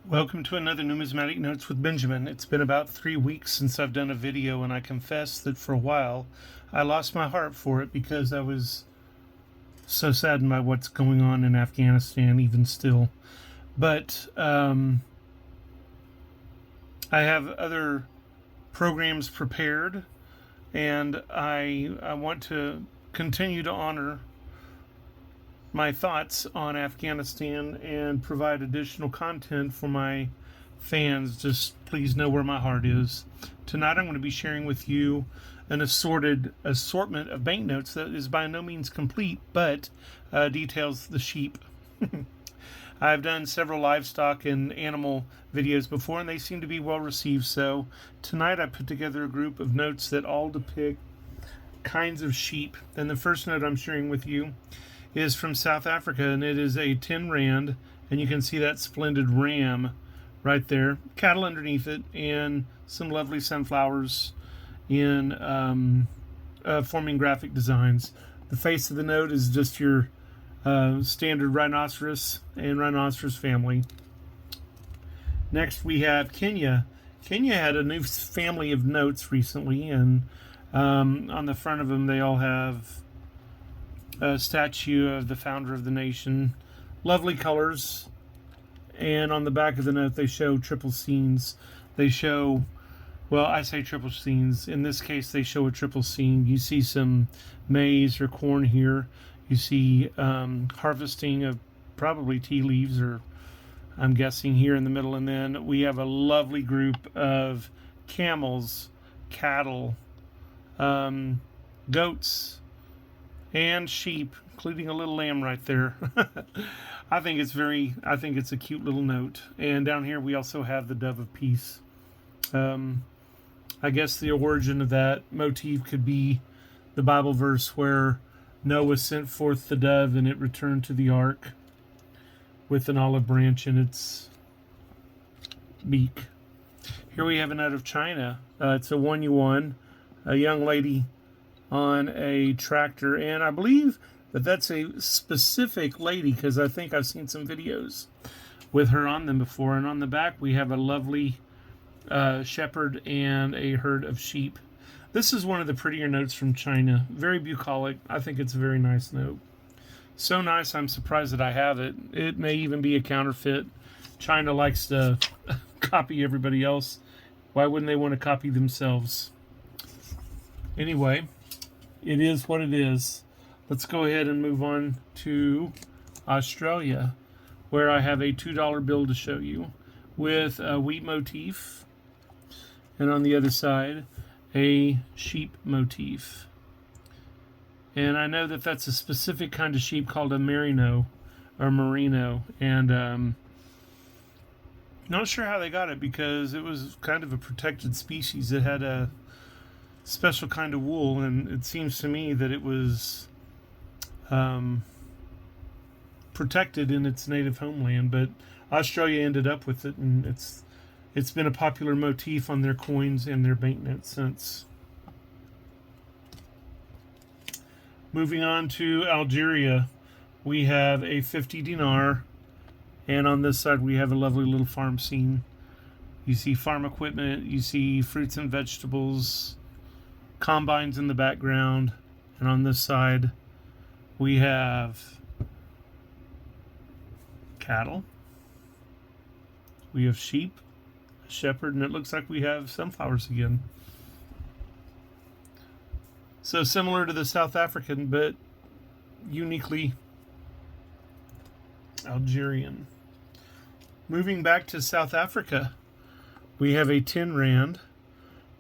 Welcome to another Numismatic Notes with Benjamin. It's been about 3 weeks since I've done a video, and I confess that for a while I lost my heart for it because I was so saddened by what's going on in Afghanistan even still. But I have other programs prepared, and I want to continue to honor my thoughts on Afghanistan and provide additional content for my fans. Just please know where my heart is. Tonight I'm going to be sharing with you an assortment of banknotes that is by no means complete, but details the sheep. I've done several livestock and animal videos before, and they seem to be well received. So tonight I put together a group of notes that all depict kinds of sheep. And the first note I'm sharing with you is from South Africa, and it is a 10 rand, and you can see that splendid ram right there, cattle underneath it, and some lovely sunflowers in forming graphic designs. The face of the note is just your standard rhinoceros and rhinoceros family. Next we have Kenya. Kenya had a new family of notes recently, and on the front of them they all have a statue of the founder of the nation. Lovely colors. And on the back of the note they show triple scenes. They show, well, I say triple scenes. In this case they show a triple scene. You see some maize or corn here. You see harvesting of probably tea leaves, or I'm guessing here in the middle. And then we have a lovely group of camels, cattle, goats, and sheep, including a little lamb right there. I think it's a cute little note. And down here we also have the dove of peace. I guess the origin of that motif could be the Bible verse where Noah sent forth the dove and it returned to the ark with an olive branch in its beak. Here we have a note of China. It's a 1 yuan, a young lady on a tractor, and I believe that that's a specific lady because I think I've seen some videos with her on them before. And on the back we have a lovely shepherd and a herd of sheep. This is one of the prettier notes from China. Very bucolic. I think it's a very nice note. So nice I'm surprised that I have it. It may even be a counterfeit. China likes to copy everybody else. Why wouldn't they want to copy themselves? Anyway, it is what it is. Let's go ahead and move on to Australia, where I have a $2 bill to show you with a wheat motif, and on the other side a sheep motif. And I know that that's a specific kind of sheep called a merino or merino, and not sure how they got it because it was kind of a protected species. It had a special kind of wool, and it seems to me that it was protected in its native homeland, but Australia ended up with it, and it's been a popular motif on their coins and their banknotes since. Moving on to Algeria, we have a 50 dinar, and on this side we have a lovely little farm scene. You see farm equipment, you see fruits and vegetables, combines in the background, and on this side we have cattle, we have sheep, a shepherd, and it looks like we have sunflowers again. So similar to the South African, but uniquely Algerian. Moving back to South Africa, we have a 10 rand,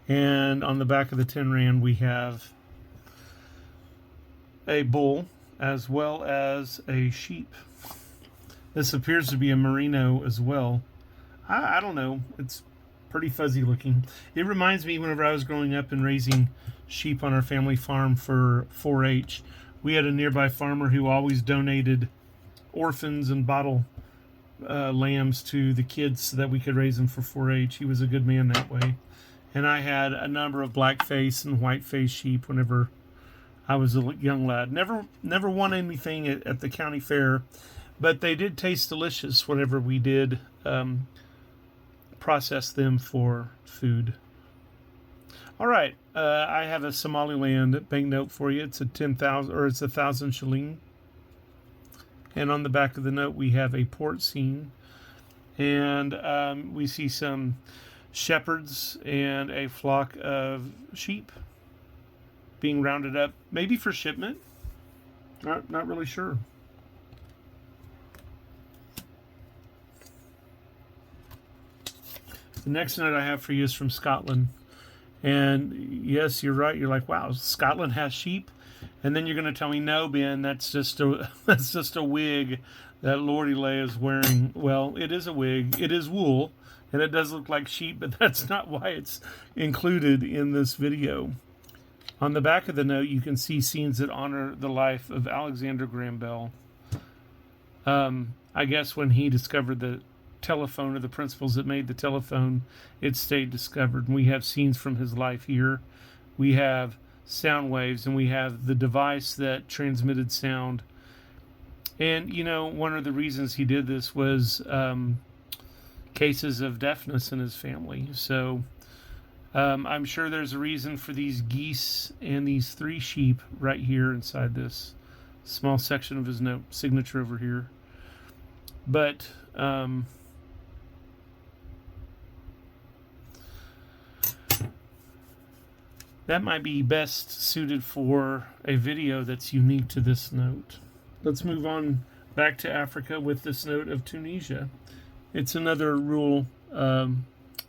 and on the back of the 10 rand we have a bull as well as a sheep. This appears to be a merino as well. I don't know. It's pretty fuzzy looking. It reminds me whenever I was growing up and raising sheep on our family farm for 4-H. We had a nearby farmer who always donated orphans and bottle lambs to the kids so that we could raise them for 4-H. He was a good man that way. And I had a number of black face and white face sheep whenever I was a young lad. Never won anything at the county fair, but they did taste delicious whenever we did process them for food. All right, I have a Somaliland banknote for you. It's a 10,000 or it's 1,000 shilling. And on the back of the note, we have a port scene, and we see some shepherds and a flock of sheep being rounded up, maybe for shipment. Not really sure. The next note I have for you is from Scotland. And yes, you're right. You're like, wow, Scotland has sheep? And then you're going to tell me, no, Ben, that's just a wig that Lordy Lay is wearing. Well, it is a wig. It is wool, and it does look like sheep, but that's not why it's included in this video. On the back of the note, you can see scenes that honor the life of Alexander Graham Bell. I guess when he discovered the telephone, or the principles that made the telephone, it stayed discovered. And we have scenes from his life here. We have sound waves, and we have the device that transmitted sound. And, you know, one of the reasons he did this was cases of deafness in his family. So I'm sure there's a reason for these geese and these 3 sheep right here inside this small section of his note signature over here. But that might be best suited for a video that's unique to this note. Let's move on back to Africa with this note of Tunisia. It's another rural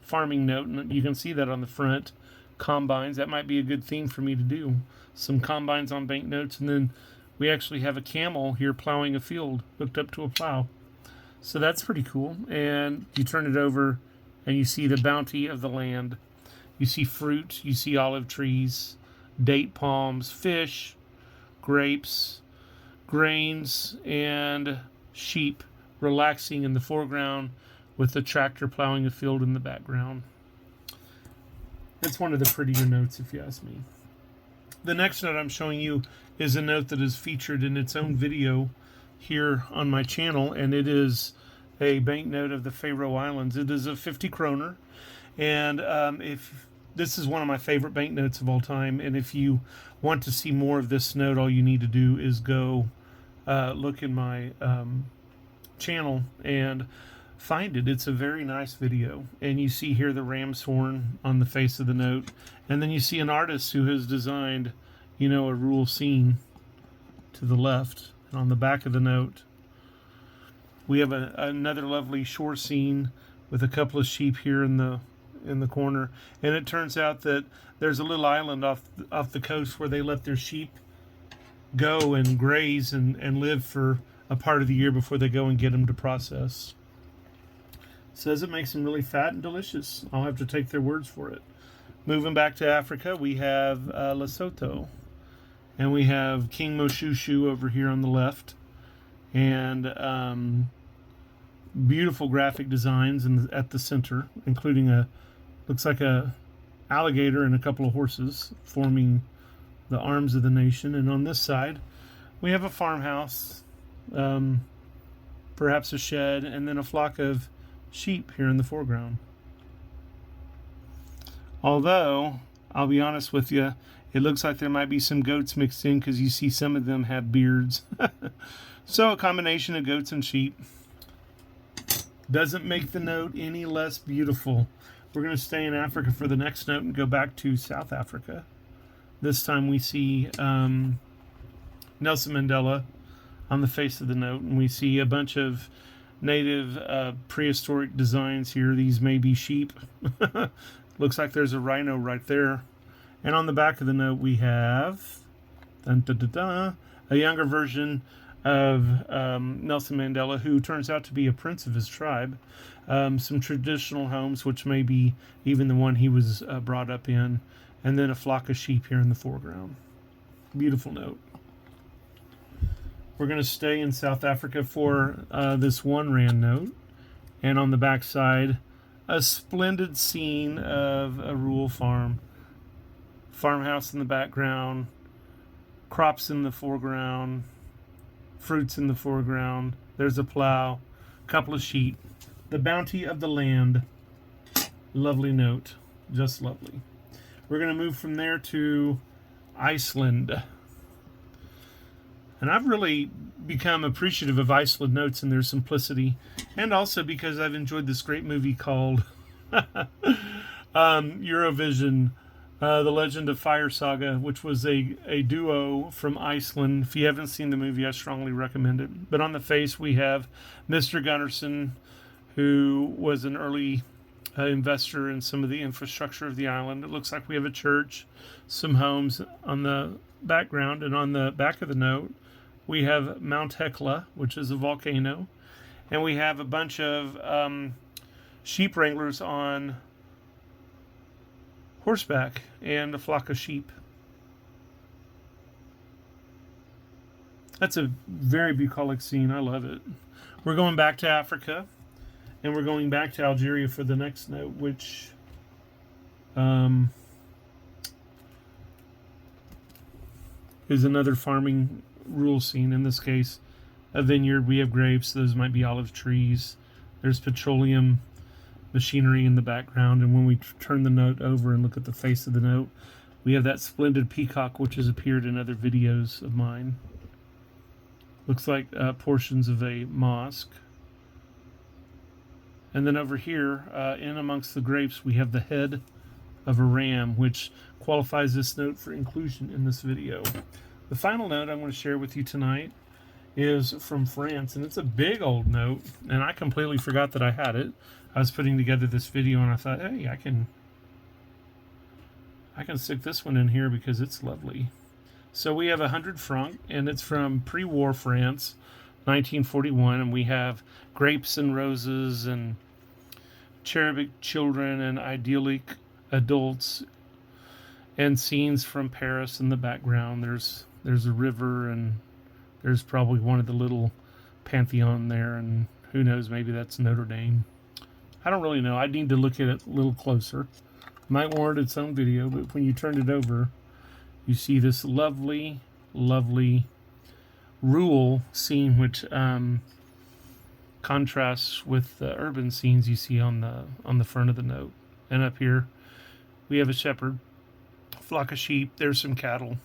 farming note, and you can see that on the front. Combines, that might be a good theme for me to do. Some combines on banknotes, and then we actually have a camel here plowing a field, hooked up to a plow. So that's pretty cool. And you turn it over, and you see the bounty of the land. You see fruit, you see olive trees, date palms, fish, grapes, grains, and sheep relaxing in the foreground with the tractor plowing a field in the background. It's one of the prettier notes, if you ask me. The next note I'm showing you is a note that is featured in its own video here on my channel, and it is a banknote of the Faero Islands. It is a 50 Kronur, and if this is one of my favorite banknotes of all time, and if you want to see more of this note, all you need to do is go look in my channel and find it. It's a very nice video, and you see here the ram's horn on the face of the note, and then you see an artist who has designed, you know, a rural scene to the left. And on the back of the note, we have another lovely shore scene with a couple of sheep here in the corner, and it turns out that there's a little island off the coast where they let their sheep go and graze and live for a part of the year before they go and get them to process. Says it makes them really fat and delicious. I'll have to take their words for it. Moving back to Africa, we have Lesotho, and we have King Moshushu over here on the left, and beautiful graphic designs at the center, including looks like a alligator and a couple of horses forming the arms of the nation. And on this side, we have a farmhouse, perhaps a shed, and then a flock of sheep here in the foreground. Although, I'll be honest with you, it looks like there might be some goats mixed in, because you see some of them have beards. So a combination of goats and sheep doesn't make the note any less beautiful. We're going to stay in Africa for the next note and go back to South Africa. This time we see Nelson Mandela on the face of the note, and we see a bunch of native prehistoric designs here. These may be sheep. Looks like there's a rhino right there. And on the back of the note we have a younger version of Nelson Mandela, who turns out to be a prince of his tribe. Some traditional homes, which may be even the one he was brought up in, and then a flock of sheep here in the foreground. Beautiful note. We're going to stay in South Africa for this 1 rand note, and on the back side, a splendid scene of a rural farmhouse in the background, crops in the foreground, fruits in the foreground. There's a plow, a couple of sheep, the bounty of the land. Lovely note. Just lovely. We're going to move from there to Iceland. And I've really become appreciative of Iceland notes and their simplicity, and also because I've enjoyed this great movie called Eurovision, The Legend of Fire Saga, which was a duo from Iceland. If you haven't seen the movie, I strongly recommend it. But on the face, we have Mr. Gunnarsson, who was an early investor in some of the infrastructure of the island. It looks like we have a church, some homes on the background, and on the back of the note, we have Mount Hekla, which is a volcano, and we have a bunch of sheep wranglers on horseback and a flock of sheep. That's a very bucolic scene. I love it. We're going back to Africa, and we're going back to Algeria for the next note, which is another farming rural scene. In this case, a vineyard. We have grapes. Those might be olive trees. There's petroleum machinery in the background. And when we turn the note over and look at the face of the note, we have that splendid peacock, which has appeared in other videos of mine. Looks like portions of a mosque. And then over here, in amongst the grapes, we have the head of a ram, which qualifies this note for inclusion in this video. The final note I want to share with you tonight is from France, and it's a big old note, and I completely forgot that I had it. I was putting together this video, and I thought, hey, I can stick this one in here because it's lovely. So we have 100 franc, and it's from pre-war France, 1941, and we have grapes and roses and cherubic children and idyllic adults and scenes from Paris in the background. There's a river, and there's probably one of the little Pantheon there, and who knows, maybe that's Notre Dame. I don't really know. I need to look at it a little closer. Might warrant its own video, but when you turn it over, you see this lovely, lovely rural scene, which contrasts with the urban scenes you see on the front of the note. And up here, we have a shepherd, a flock of sheep. There's some cattle.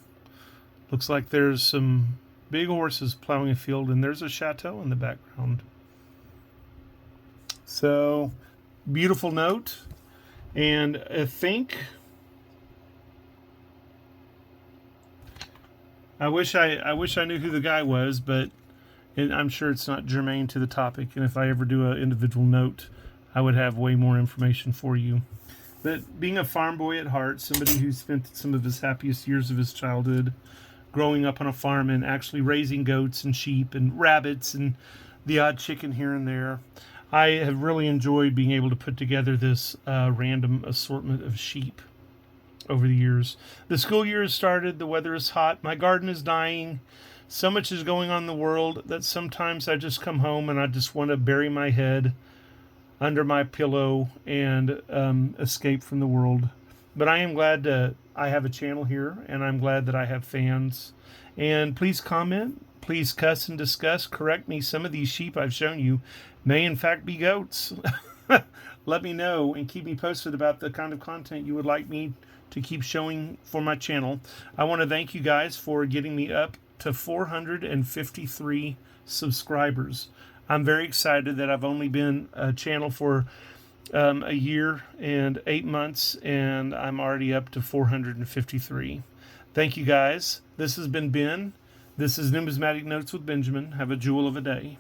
Looks like there's some big horses plowing a field, and there's a chateau in the background. So, beautiful note. And I think I wish I knew who the guy was, but I'm sure it's not germane to the topic. And if I ever do an individual note, I would have way more information for you. But being a farm boy at heart, somebody who spent some of his happiest years of his childhood growing up on a farm and actually raising goats and sheep and rabbits and the odd chicken here and there, I have really enjoyed being able to put together this random assortment of sheep over the years. The school year has started. The weather is hot. My garden is dying. So much is going on in the world that sometimes I just come home and I just want to bury my head under my pillow and escape from the world. But I am glad I have a channel here, and I'm glad that I have fans. And please comment, please cuss and discuss, correct me. Some of these sheep I've shown you may in fact be goats. Let me know and keep me posted about the kind of content you would like me to keep showing for my channel. I want to thank you guys for getting me up to 453 subscribers. I'm very excited that I've only been a channel for a year and 8 months, and I'm already up to 453. Thank you guys. This has been Ben. This is Numismatic Notes with Benjamin. Have a jewel of a day.